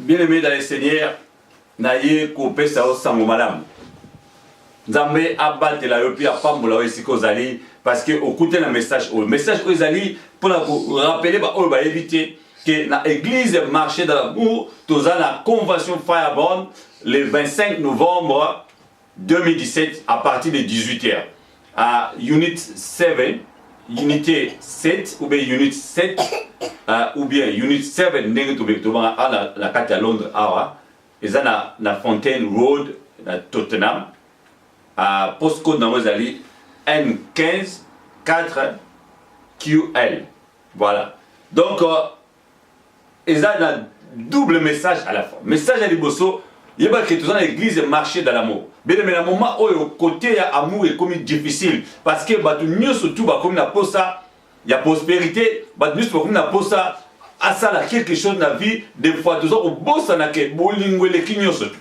Bien-aimés dans les Seigneurs, naye kopé ça au sango madame. Nzambe abattre la yopi a pambola aussi kozali parce que au côté le message ozali pour rappeler ba o ba éviter que la église marché dans l'amour toza la convention Fireborn le 25 novembre 2017 à partir de 18h à Unit 7 Unité 7 ou bien Unit 7 ou bien Unit 7 ndenge tobektoba à la carte à Londres awa ezana na Fontaine Road na Tottenham à postcode namozali N15 4 QL. Voilà. Donc ezana un double message à la fin. Message à Liboso, il y a que tout l'église marché dans l'amour. Mais le moment où au côté amour est comme difficile parce que nous surtout comme na posa il y a prospérité, nous comme na posa à ça là quelque chose dans la vie des fois tout ça au boss na ke bolingo le kinyo surtout.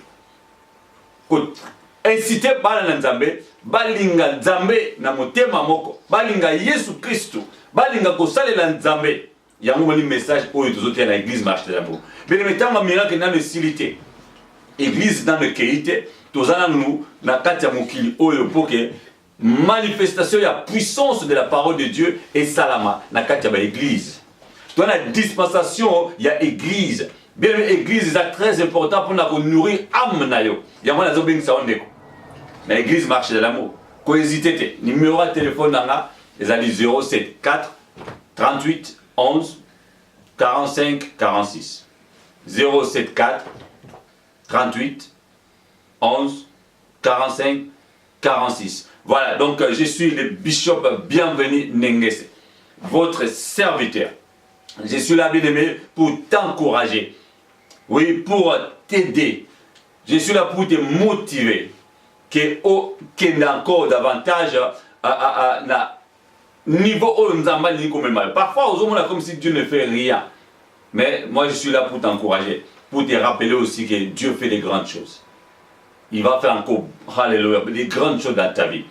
Inciter bala nzambe, balinga nzambe na motema moko, balinga Yesu Kristo, balinga kosalela nzambe. Il y a un message pour les autres dans l'église marche de l'amour. Mais le temps miracle dans le silité. Église dans le qualité, tous en nous, na katia mokili oyo pour que manifestation et la puissance de la parole de Dieu et salama na katia ba église. Dans la dispensation, il y a église. Bien l'église est très important pour nous nourrir âme na yo. Il y a moins d'obéissance ça on déco. Mais l'église marche de l'amour. Ko hésiter, numéro de téléphone nanga, les ali 074 38 11 45 46 074 38 11 45 46. Voilà, donc je suis le bishop Bienvenu Nengese, votre serviteur. Je suis là, bien-aimé, pour t'encourager, oui, pour t'aider. Je suis là pour te motiver, que encore davantage à niveau où nous avons comme mal. Parfois, on a comme si Dieu ne fait rien. Mais moi, je suis là pour t'encourager, pour te rappeler aussi que Dieu fait des grandes choses. Il va faire encore, alléluia, des grandes choses dans ta vie.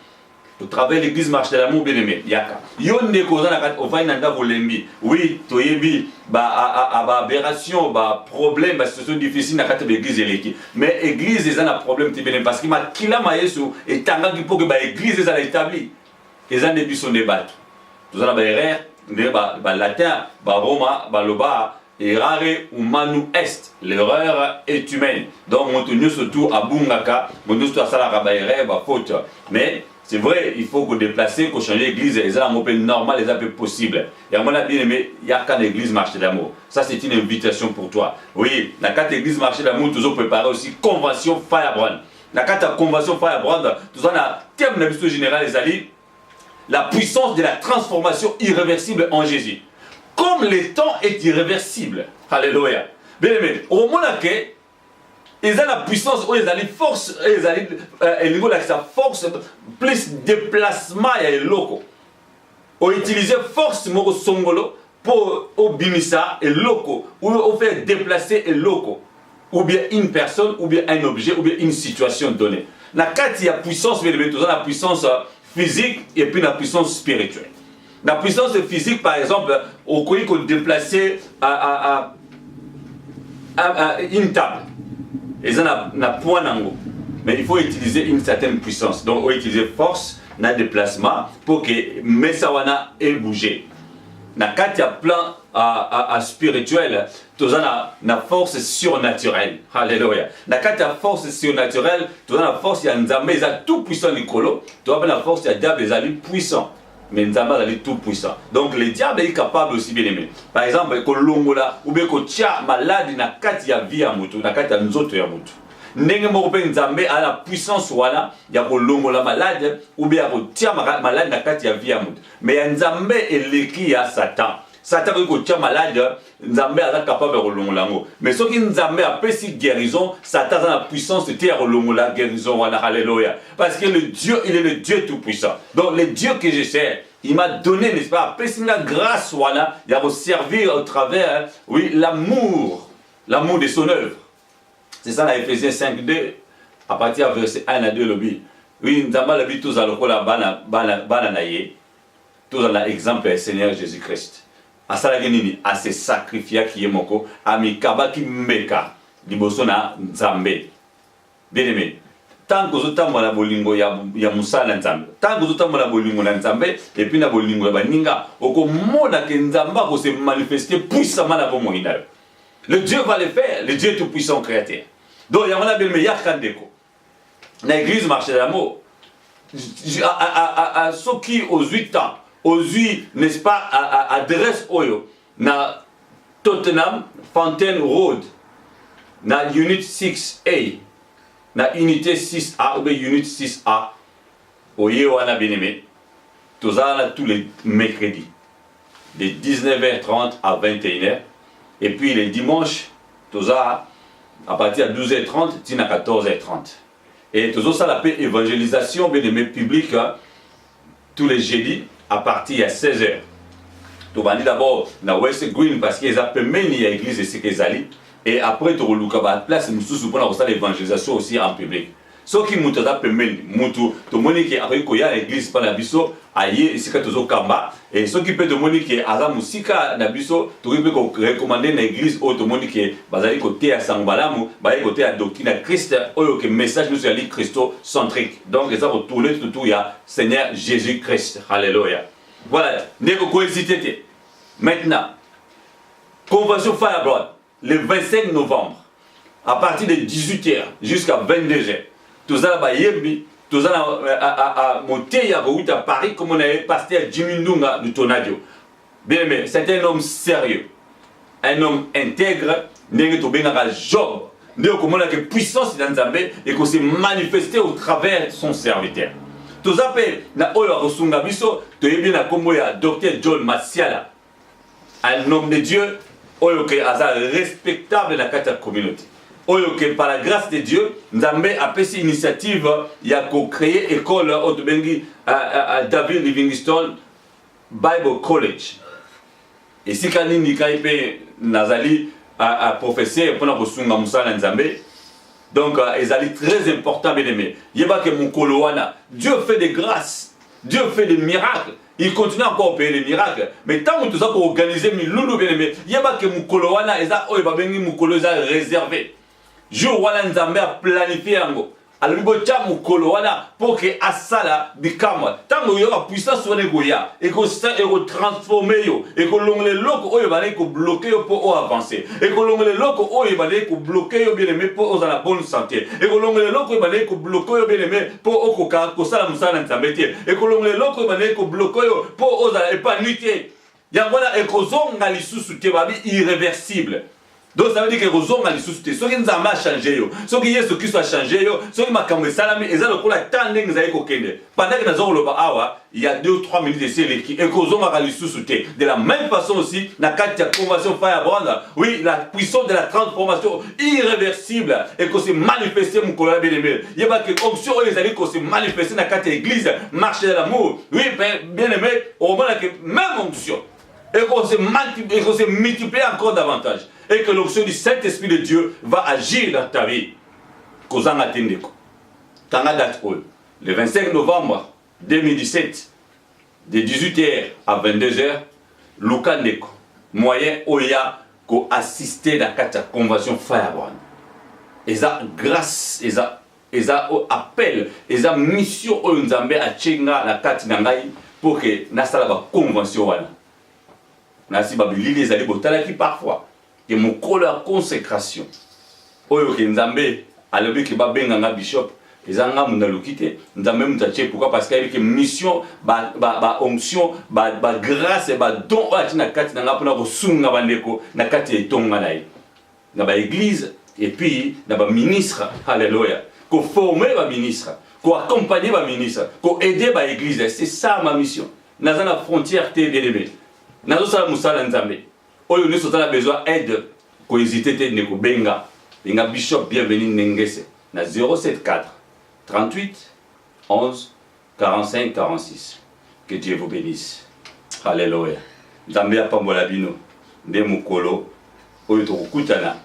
Au travers de l'église marche de l'amour, bien aimé, yaka. Yonde kozana au vainanda volembi. Oui, toyebi, aberration, problème, situation difficile dans l'église eleki. Mais l'église est un problème bien parce qu'il m'a kila mayesu et tanga qui pour que l'église est établie. Les gens ne sont débattus. Nous avons des erreurs, des latin, des roma, des loba, errare ou manu est. L'erreur est humaine. Donc, on surtout à Bungaka, on nous tout à ça la erreur, faute. Mais c'est vrai, il faut qu'on déplace, qu'on change l'église, et ça, c'est normal, c'est possible. Et à mon avis, bien aimé, il y a qu'une église marché d'amour. Ça, c'est une invitation pour toi. Oui, la carte église marché d'amour, nous avons préparé aussi convention Firebrand. La carte convention Firebrand, nous avons un thème de l'histoire générale, les alliés. La puissance de la transformation irréversible en Jésus. Comme le temps est irréversible. Alléluia. Bien aimé, au moment où ils ont la puissance, ils ont la force, ils ont la force, plus déplacement et loco. Ils ont utilisé force moko songolo pour obimisa et loco, ou faire déplacer et loco. Ou bien une personne, ou bien un objet, ou bien une situation donnée. La carte, il y a puissance, mais il y a la puissance physique et puis la puissance spirituelle. La puissance physique, par exemple, au pays qu'on déplaçait à une table. Et ça n'a point d'angle. Mais il faut utiliser une certaine puissance. Donc, on utilise force, dans le déplacement, pour que Messawana ait bougé. Dans il y a plan spirituel, tu as la force surnaturelle. Alléluia. Dans il y a force surnaturelle, tu as la force, il y a Nzambe, il y a tout puissant, Nicolo. Tu as la force, il y a le diable, il y a puissant. Mais Nzambe est tout puissant. Donc le diable est capable aussi bien aimer. Par exemple, quand l'ongola ou bien quand tu as malade, na kati ya vie ya mutu, na kati ya nzoto ya mutu. Ndenge moko pe Nzambe a la puissance wana ya ko longola malade ou bien ko tia malade na kati ya vie ya mutu. Mais ya Nzambe eleki ya Satan. Satan ko tia malade, Nzambe a capable de longola ngo. Mais ce qui Nzambe a pesi guérison, Satan a la puissance de tia longola guérison wana. Alléluia. Parce que le Dieu, il est le Dieu tout puissant. Donc le Dieu que je sers, il m'a donné, n'est-ce pas, pesi la grâce wana, il a servir au travers, oui, l'amour de son œuvre. C'est ça, dans Ephésiens 5:2, à partir du verset 1 à 2, lobby. Oui, nous avons l'habitude tous à l'okola bananaye, tous à l'exemple du Seigneur Jésus-Christ. À ça, à se sacrifier qui est moko, à mi kaba qui meka. liboso na nzambe. Bien aimé, tant que vous avez bolingo ya musala nzambe, tant que vous avez bolingo na nzambe et puis na bolingo ya baninga, okomona ke nzamba ko se manifester puissamment na bo moina. Le Dieu va le faire, le Dieu tout puissant créateur. Donc il y a un bien meilleur kandeko. Na église marché d'amour. À ceux qui aux 8 ans, aux 8, n'est-ce pas, adresse oyo na Tottenham Fountain Road na unit 6A na unité 6A ou bien unit 6A oye wana bien-aimé tozala tous les mercredis de 19h30 à 21h et puis les dimanches tozala à partir de 12h30 tina 14h30 et tozala la paix évangélisation bien-aimé publique tous les jeudis à partir de 16h. Tu vas d'abord dans West Green parce qu'ils appellent même l'église et ce qu'ils allaient. Et après, tu vas à la place, nous sommes pour l'évangélisation aussi en public. Ce qui nous appelle même, tout le monde qui a récolté l'église par la biso, aïe, c'est que tu as kamba. Et ce qui peut te montrer que à la musique, na biso, tu peux recommander l'église au tout le monde qui est basé côté à Sangbalam, basé côté à doctrine à Christ, ou que message nous est christocentrique. Donc, ça va tourner tout il y a Seigneur Jésus-Christ. Alléluia. Voilà, n'est-ce hésiter. Maintenant, convention Firebrand, le 25 novembre, à partir de 18h jusqu'à 22h, tous à Yembi, tous à monter à Paris, comme on avait pasteur Jimmy Ndunga du Tonadio. Bien aimé, c'est un homme sérieux, un homme intègre, n'est-ce pas Job, n'est-ce pas que puissance dans Zambé et qu'on s'est manifesté au travers de son serviteur. Tous appels na oyo rosunga biso to yebi na kombo ya Dr John Masiala, un homme de Dieu oyo ke aza respectable na kata communauté oyo ke par la grâce de Dieu Nzambe a pris initiative ya ko créer école otobengi à David Livingstone Bible College et si kanini kaipe nazali à professeur pour na rosunga musala Nzambe. Donc, ils allaient très important, bien aimé. Dieu fait des grâces, Dieu fait des miracles. Il continue encore à payer les miracles. Mais tant que tout ça pour organiser, bien aimé, il y a que Mukolowana, ils ont réservé. Jour où Nzambe a planifié un alors il pour que asala bikama tango yo la puissance soit goya et que transformer yo et que l'ongle loko oyo balé ko bloquer yo pour avancer et que l'ongle loko oyo balé ko bloquer yo bien aimé pour aux la bonne santé et que l'ongle loko balé ko bloquer yo bien aimé pour au ko sala musala nzambeti et que l'ongle loko balé ko bloquer yo pour aux la épanouité yangola et que zonga lisusu te babi irréversible. Donc ça veut dire que Roson a les sous-titres. Ce qui nous a changé, ce qui est ce qui soit changé, ce qui m'a camé salami, et ça le coup la tendance nous a écoqué. Pendant que nous avons le awa, il y a 2 ou 3 minutes de série qui et Roson a les sous-titres. De la même façon aussi, la convention Firebrand, oui, la puissance de la transformation irréversible et que c'est manifesté mon collègue bien-aimé. Il y a que option les amis que c'est manifesté dans la église, marché de l'amour. Oui, bien-aimé, au moins que même option. Et qu'on se multiplie encore davantage. Et que l'onction du Saint-Esprit de Dieu va agir dans ta vie. Le 25 novembre 2017, de 18h à 22h, Lukandeko, moyen Oya, qui assisté à la convention Firebrand. Et ça, grâce, et ça appel, et ça mission au Nzambe à Tchenga, la Katinangaï, pour que Nassala la convention. Nasi babili les alliés botalaki parfois que mon colère consécration oyo ke Nzambe alobi ke babenga nga bishop ezanga munda lukite Nzambe mutache pourquoi parce qu'il y a une mission ba onction ba grâce ba don atina kati na ngapona ko sunga bandeko na kati etonga nayi na ba église et puis na ba ministre alléluia ko former ba ministre ko accompagner ba ministre ko aider ba église c'est ça ma mission na la frontière té bien-aimé. Nous avons besoin d'aide. Ko hésiter te ne ko benga. Benga bishop bienvenue Nengese. Na 074 38 11 45 46. Que Dieu vous bénisse. Alléluia. Nzambe apambola bino. Nde mukolo oyo to kutana.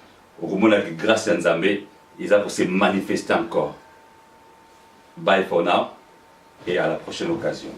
Okomona que grâce à Nzambe, ils vont se manifester encore. Bye for now et à la prochaine occasion.